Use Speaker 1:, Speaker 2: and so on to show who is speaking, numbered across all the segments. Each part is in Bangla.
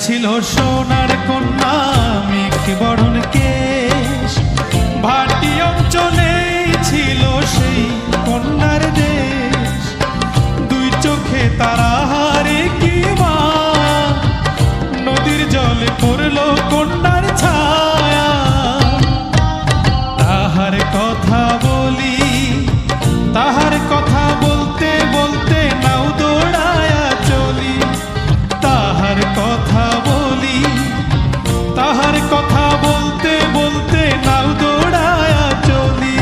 Speaker 1: ছিল সোনার কন্যা মেঘ বরণ কেশ, ভাটি অঞ্চলে ছিল সেই কন্যার দেশ। দুই চোখে তারা হারে কি মা, নদীর জলে পড়লো কন্যার ছায়া। তাহার কথা বলি, তাহার কথা বলতে বলতে নাও দৌড়ায়া চলি। তাহার কথা বলি, তাহার কথা বলতে বলতে নাও দৌড়ায়া চলি।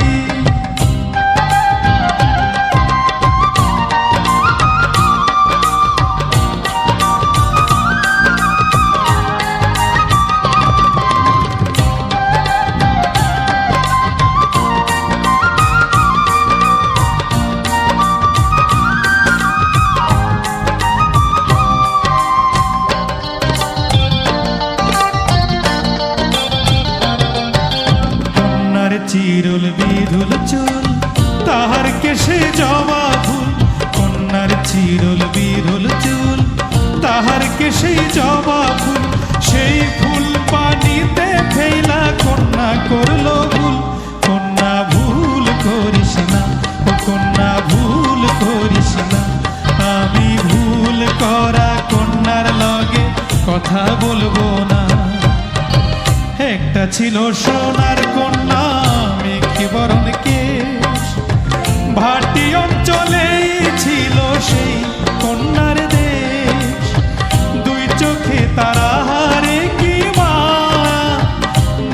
Speaker 1: চিরুল বিরুল চুল, তাহার কেশে জবা ফুল। কন্যার চিরুল বিরুল চুল, তাহার কেশে জবা ফুল। সেই ফুল পানিতে ফেলা কন্যা করলো ভুল। কন্যা ভুল করিস না, ও কন্যা ভুল করিস না। আমি ভুল করা কন্যার লগে কথা বলবো না। একটা ছিল সোনার কন্যা মেঘ বরণ কেশ, ভাটি অঞ্চলে ছিল সেই কন্যার দেশ। দুই চোখে তারা হারে কি মা,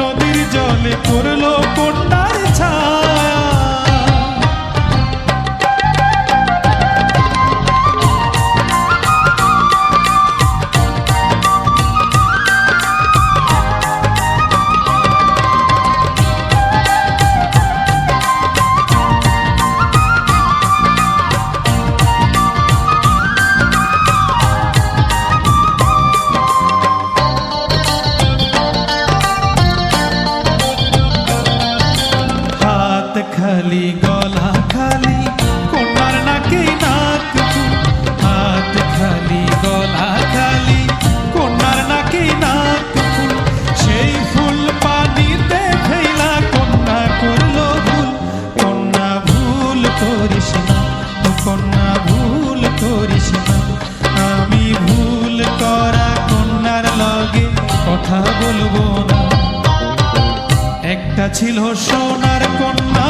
Speaker 1: নদীর জলে পড়লো কন্যার ছায়া। খালি গলা খালি কন্যার নাকে নাক ফুল। হাত খালি গলা খালি কন্যার নাকে নাক ফুল। সেই ফুল পানিতে ফেলা কন্যা করলো ভুল। কন্যা ভুল করিস না, ও কন্যা ভুল করিস না। আমি ভুল করা কন্যার লগে কথা বলবো না। একটা ছিল সোনার কন্যা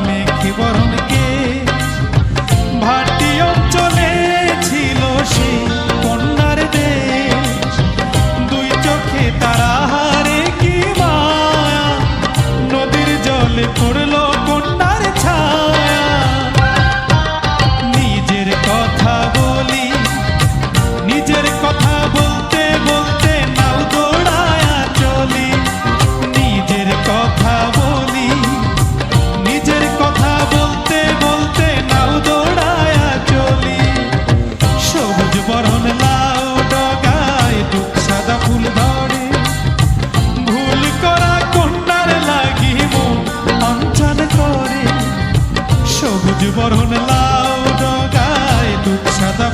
Speaker 1: মেঘ বরণ কেশ, ভাটি অঞ্চলে ছিল সেই কন্যার দেশ। দুই চোখে তারা হারে কি মায়া, নদীর জলে পড়লো কন্যার ছায়া। নিজের কথা বলি, নিজের কথা বলতে বলতে নাও দৌড়ায়া চলি। নিজের কথা বলি, নিজের কথা বলতে বলতে নাও দৌড়ায়া চলি। সবুজ বরণ লাউ ডগায় দুঃখ সাদা ফুল ধরে, ভুল করা কন্যার লাগি মন অঞ্চল করে। সবুজ বরণ লাউ ডগায় দুঃখ সাদা